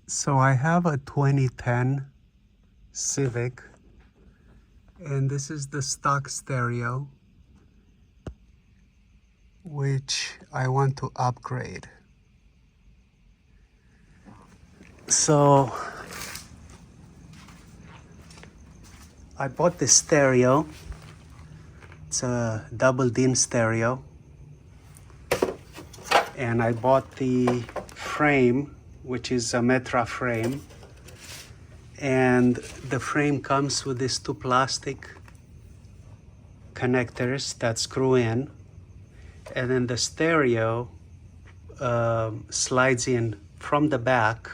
So I have a 2010 Civic, and this is the stock stereo, which I want to upgrade. So I bought this stereo. It's a double DIN stereo, and I bought the frame, which is a Metra frame, and the frame comes with these two plastic connectors that screw in, and then the stereo slides in from the back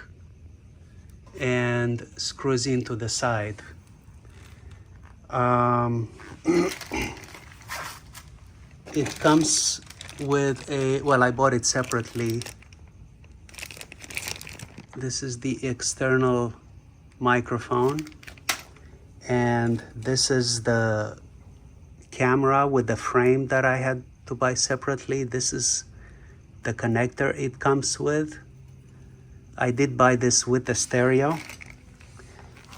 and screws into the side. It comes with a, well, I bought it separately. This is the external microphone, and this is the camera with the frame that I had to buy separately. This is the connector it comes with. I did buy this with the stereo,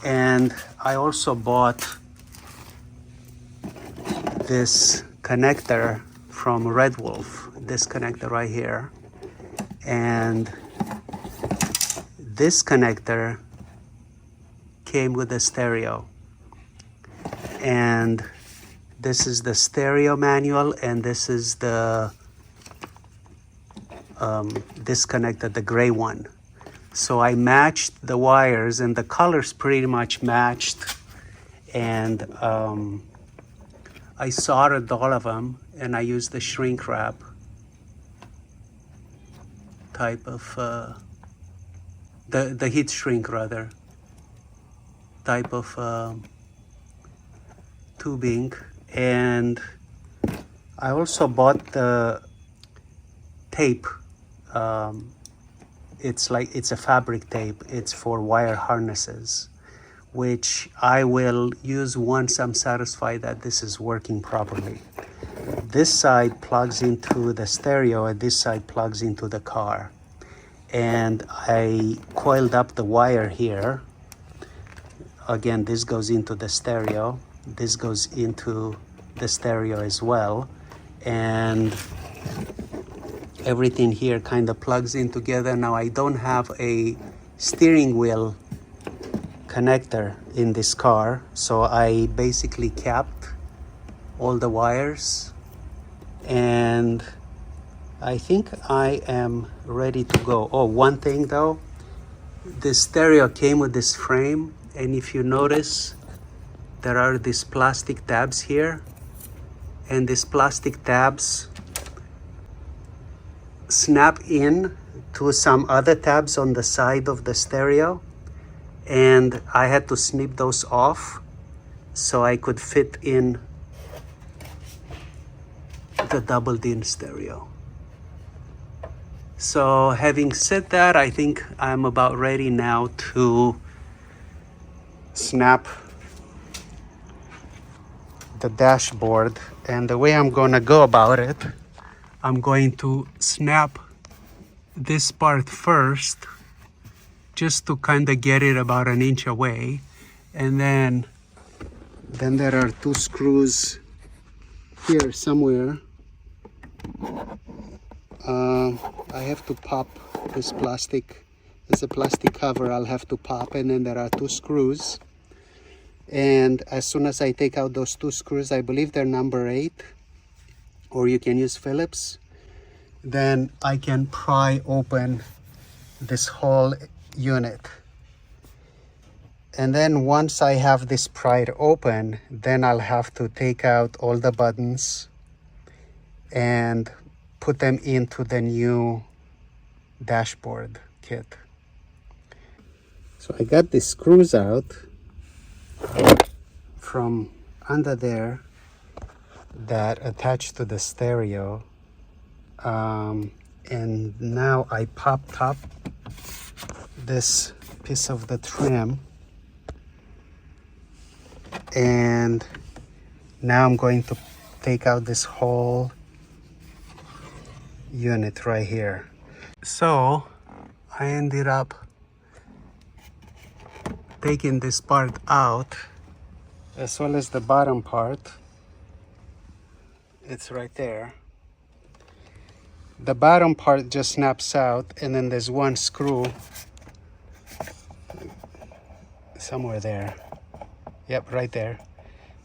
and I also bought this connector from Red Wolf, this connector right here, and this connector came with the stereo, and this is the stereo manual, and this is the this connector, the gray one. So I matched the wires, and the colors pretty much matched, and I soldered all of them, and I used the shrink wrap type of the heat shrink rather type of tubing. And I also bought the tape. It's a fabric tape. It's for wire harnesses, which I will use once I'm satisfied that this is working properly. This side plugs into the stereo, and this side plugs into the car. And I coiled up the wire here. Again, this goes into the stereo. This goes into the stereo as well. And everything here kind of plugs in together. Now I don't have a steering wheel connector in this car, so I basically capped all the wires, and I think I am ready to go. Oh, one thing though, this stereo came with this frame, and if you notice, there are these plastic tabs here, and these plastic tabs snap in to some other tabs on the side of the stereo, and I had to snip those off so I could fit in the double DIN stereo. So having said that, I think I'm about ready now to snap the dashboard. And the way I'm gonna go about it, I'm going to snap this part first, just to kind of get it about an inch away. And then there are two screws here somewhere. I have to pop this plastic. There's a plastic cover I'll have to pop, and then there are two screws. And as soon as I take out those two screws, I believe they're number 8, or you can use Phillips, then I can pry open this whole unit. And then once I have this pried open, then I'll have to take out all the buttons and put them into the new dashboard kit. So I got the screws out from under there that attach to the stereo, and now I popped up this piece of the trim, and now I'm going to take out this whole unit right here. So I ended up taking this part out, as well as the bottom part. It's right there. The bottom part just snaps out, and then there's one screw somewhere there. Yep, right there.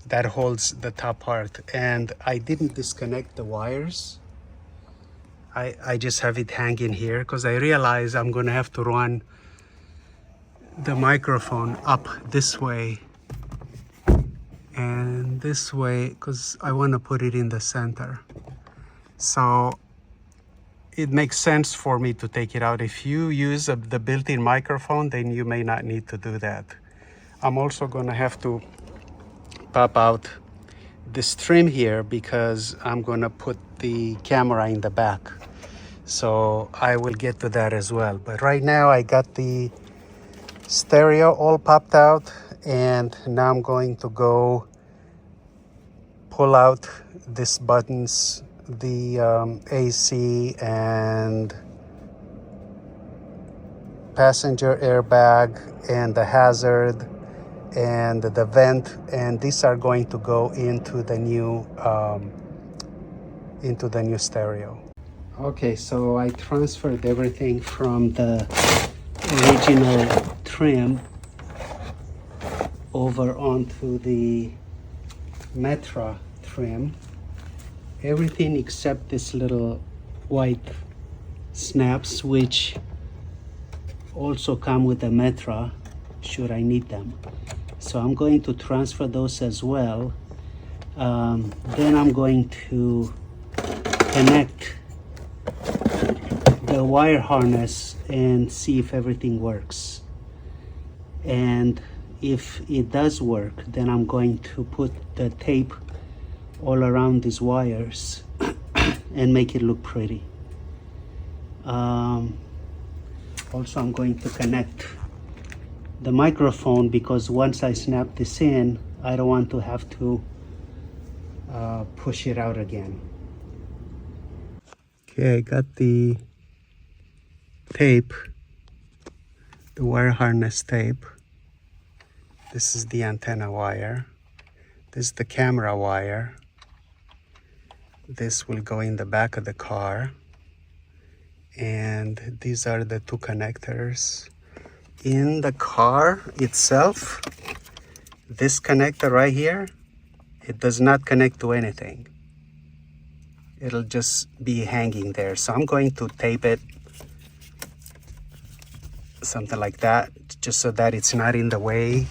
That holds the top part. And I didn't disconnect the wires. I just have it hanging here because I realize I'm gonna have to run the microphone up this way and this way because I want to put it in the center. So it makes sense for me to take it out. If you use the built-in microphone, then you may not need to do that. I'm also gonna have to pop out this trim here because I'm gonna put the camera in the back. So I will get to that as well. But right now I got the stereo all popped out, and now I'm going to go pull out these buttons, the AC and passenger airbag and the hazard and the vent, and these are going to go into the new stereo. Okay, so I transferred everything from the original trim over onto the Metra trim. Everything except this little white snaps, which also come with the Metra should I need them. So I'm going to transfer those as well. Then I'm going to connect the wire harness and see if everything works. And if it does work, then I'm going to put the tape all around these wires and make it look pretty. Also, I'm going to connect the microphone because once I snap this in, I don't want to have to push it out again. Okay, I got the tape, the wire harness tape. This is the antenna wire. This is the camera wire. This will go in the back of the car. And these are the two connectors. In the car itself, this connector right here, it does not connect to anything. It'll just be hanging there. So I'm going to tape it something like that, just so that it's not in the way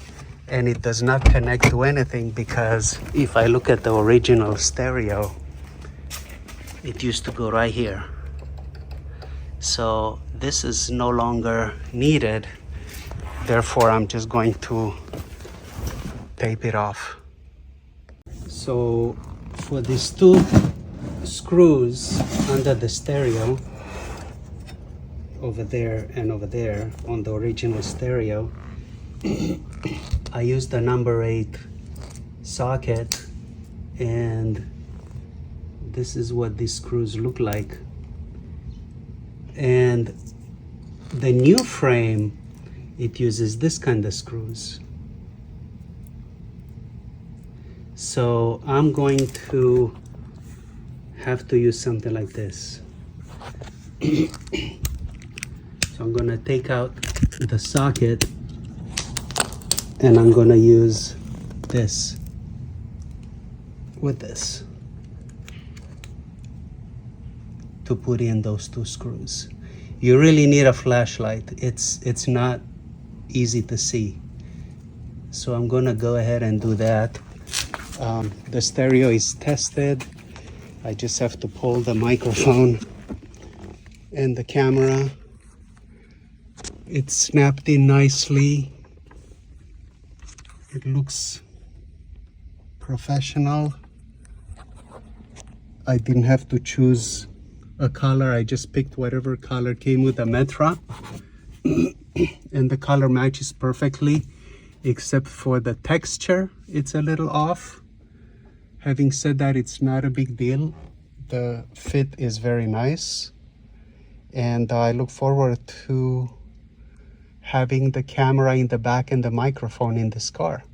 and it does not connect to anything, because if I look at the original stereo, it used to go right here. So this is no longer needed. Therefore, I'm just going to tape it off. So for these two screws under the stereo, over there and over there on the original stereo, I used the number 8 socket, and this is what these screws look like. And the new frame, it uses this kind of screws. So I'm going to have to use something like this. So I'm gonna take out the socket and I'm gonna use this with this to put in those two screws. You really need a flashlight. It's not easy to see. So I'm gonna go ahead and do that. The stereo is tested. I just have to pull the microphone and the camera. It's snapped in nicely. It looks professional. I didn't have to choose a color. I just picked whatever color came with the Metra. And the color matches perfectly, except for the texture. It's a little off. Having said that, it's not a big deal. The fit is very nice. And I look forward to having the camera in the back and the microphone in this car.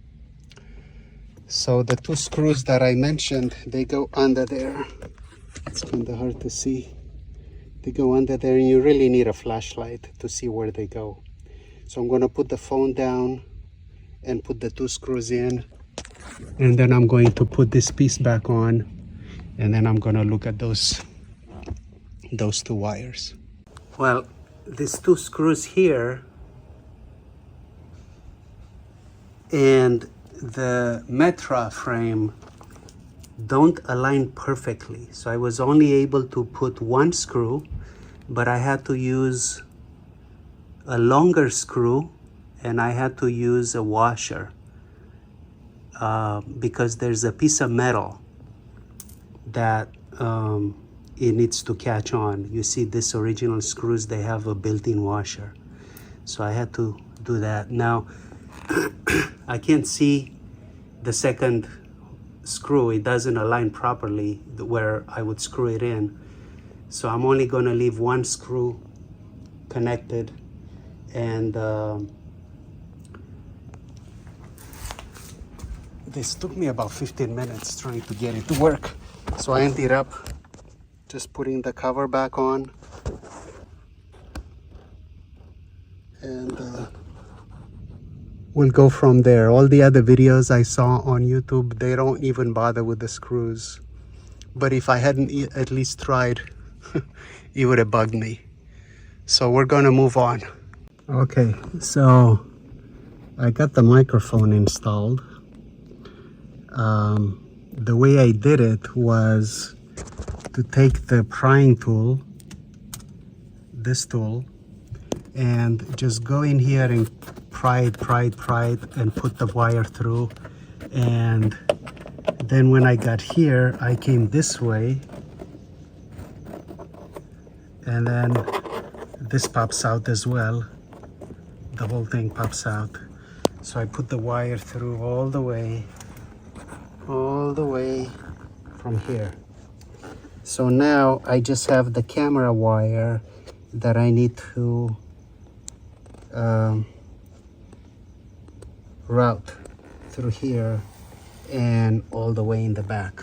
So the two screws that I mentioned, they go under there. It's kind of hard to see. They go under there, and you really need a flashlight to see where they go. So I'm going to put the phone down and put the two screws in, and then I'm going to put this piece back on, and then I'm going to look at those two wires. Well, these two screws here and the Metra frame don't align perfectly, so I was only able to put one screw, but I had to use a longer screw, and I had to use a washer because there's a piece of metal that it needs to catch on. You see, this original screws, they have a built-in washer, so I had to do that. Now I can't see the second screw. It doesn't align properly where I would screw it in, so I'm only going to leave one screw connected, and this took me about 15 minutes trying to get it to work. So I ended up just putting the cover back on, and we'll go from there. All the other videos I saw on YouTube, they don't even bother with the screws. But if I hadn't at least tried, it would have bugged me. So we're gonna move on. Okay, so I got the microphone installed. The way I did it was to take the prying tool, this tool, and just go in here and pry it, and put the wire through. And then when I got here, I came this way, and then this pops out as well. The whole thing pops out. So I put the wire through all the way from here. So now I just have the camera wire that I need to route through here and all the way in the back.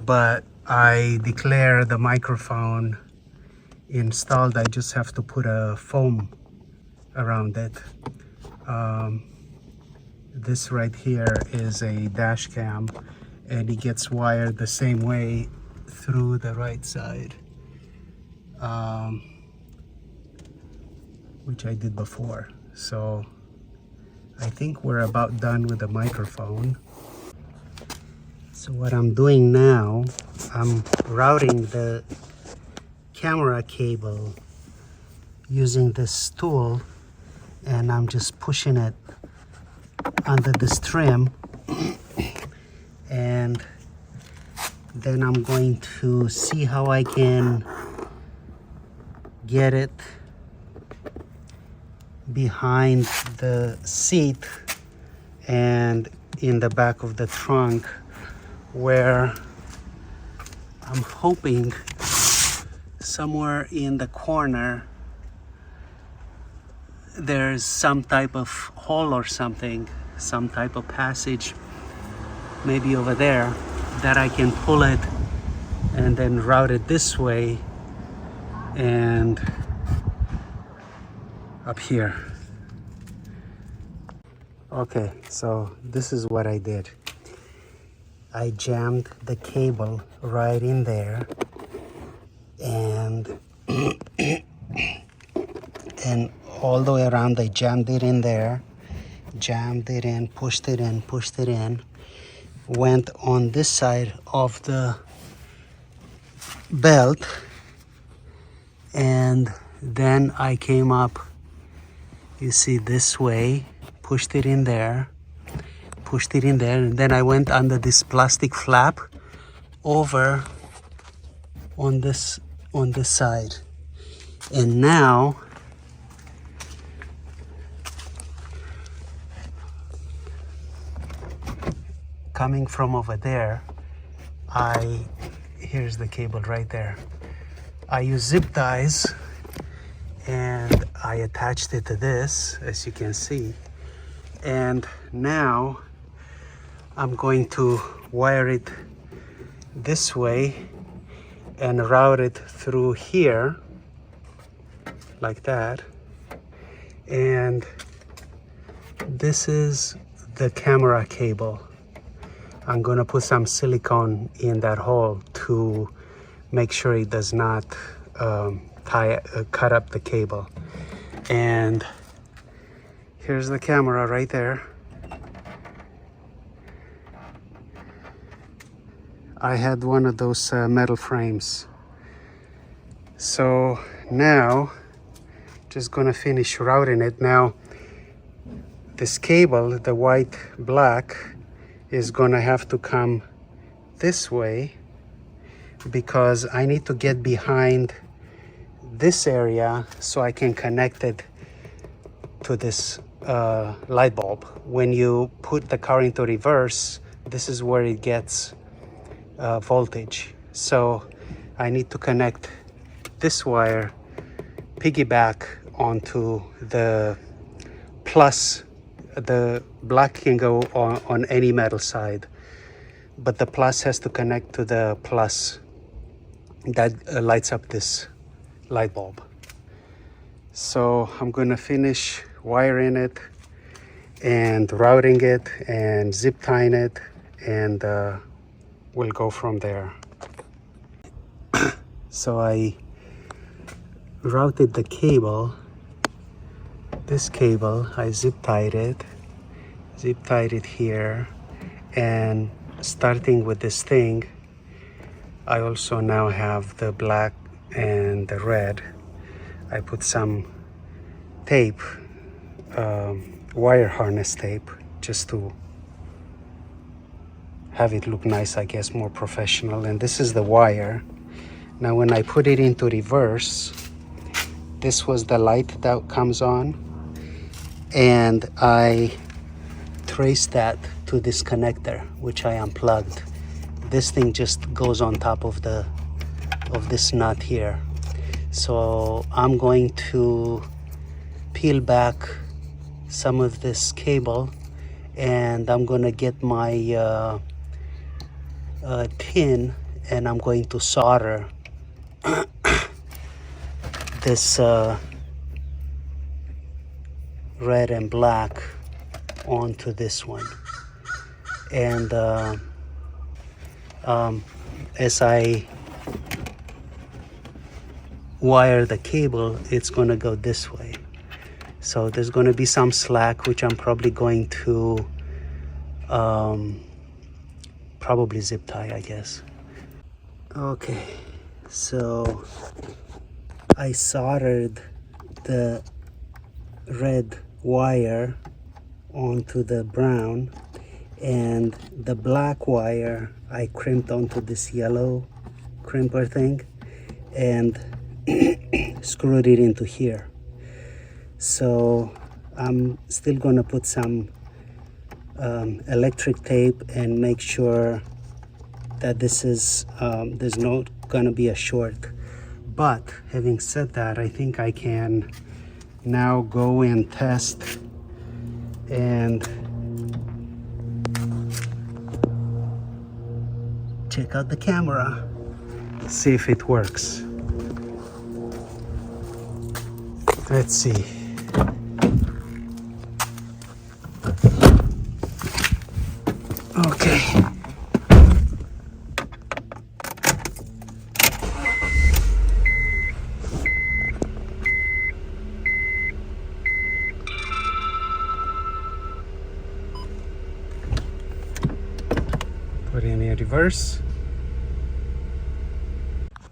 But I declare the microphone installed. I just have to put a foam around it. This right here is a dash cam, and it gets wired the same way through the right side, which I did before. So I think we're about done with the microphone. So what I'm doing now, I'm routing the camera cable using this tool, and I'm just pushing it under this trim, and then I'm going to see how I can get it behind the seat and in the back of the trunk, where I'm hoping somewhere in the corner there's some type of hole or something, some type of passage, maybe over there, that I can pull it and then route it this way and up here. Okay, so this is what I did. I jammed the cable right in there, and and all the way around I jammed it in there, jammed it in, pushed it in, went on this side of the belt, and then I came up, you see, this way, pushed it in there, and then I went under this plastic flap over on this side. And now coming from over there, here's the cable right there. I use zip ties, and I attached it to this, as you can see, and now I'm going to wire it this way and route it through here like that. And this is the camera cable. I'm gonna put some silicone in that hole to make sure it does not cut up the cable. And here's the camera right there. I had one of those metal frames. So now, just gonna finish routing it. Now, this cable, the white black, is gonna have to come this way because I need to get behind this area so I can connect it to this light bulb. When you put the car into reverse, this is where it gets voltage. So I need to connect this wire, piggyback onto the plus. The black can go on any metal side, but the plus has to connect to the plus that lights up this light bulb. So I'm gonna finish wiring it and routing it and zip tying it, and we'll go from there. So I routed the cable. This cable, I zip tied it here, and starting with this thing, I also now have the black and the red. I put some tape, wire harness tape, just to have it look nice, I guess, more professional. And this is the wire. Now when I put it into reverse, this was the light that comes on, and I traced that to this connector, which I unplugged. This thing just goes on top of this nut here. So I'm going to peel back some of this cable, and I'm gonna get my tin, and I'm going to solder this red and black onto this one. And as I wire the cable, it's going to go this way. So there's going to be some slack, which I'm probably going to probably zip tie, I guess. Okay, so I soldered the red wire onto the brown, and the black wire I crimped onto this yellow crimper thing and screwed it into here. So I'm still gonna put some electric tape and make sure that this is there's not gonna be a short. But having said that, I think I can now go and test and check out the camera, see if it works. Let's see. Okay. Put in a reverse.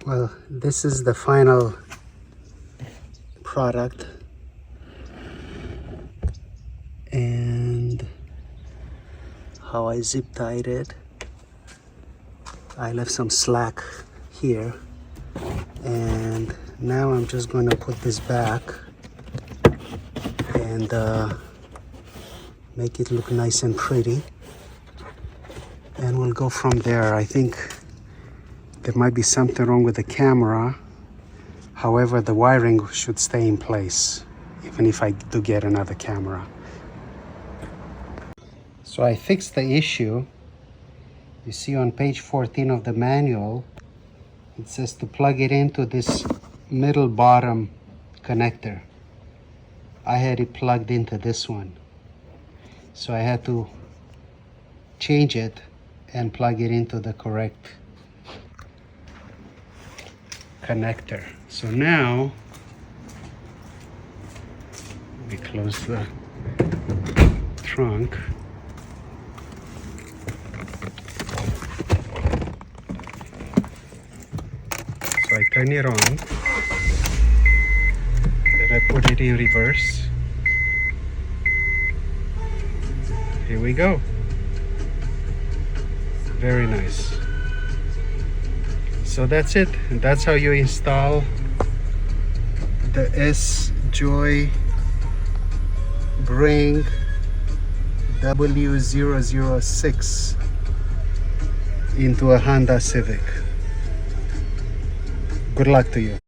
Well, this is the final product, and how I zip tied it. I left some slack here, and now I'm just going to put this back and make it look nice and pretty, and we'll go from there. I think there might be something wrong with the camera. However, the wiring should stay in place. even if I do get another camera. So I fixed the issue. You see on page 14 of the manual, it says to plug it into this middle bottom connector. I had it plugged into this one. So I had to change it and plug it into the correct connector. So now we close the trunk. So I turn it on, then I put it in reverse. Here we go. Very nice. So that's it. And that's how you install the Sjoybring W006 into a Honda Civic. Good luck to you.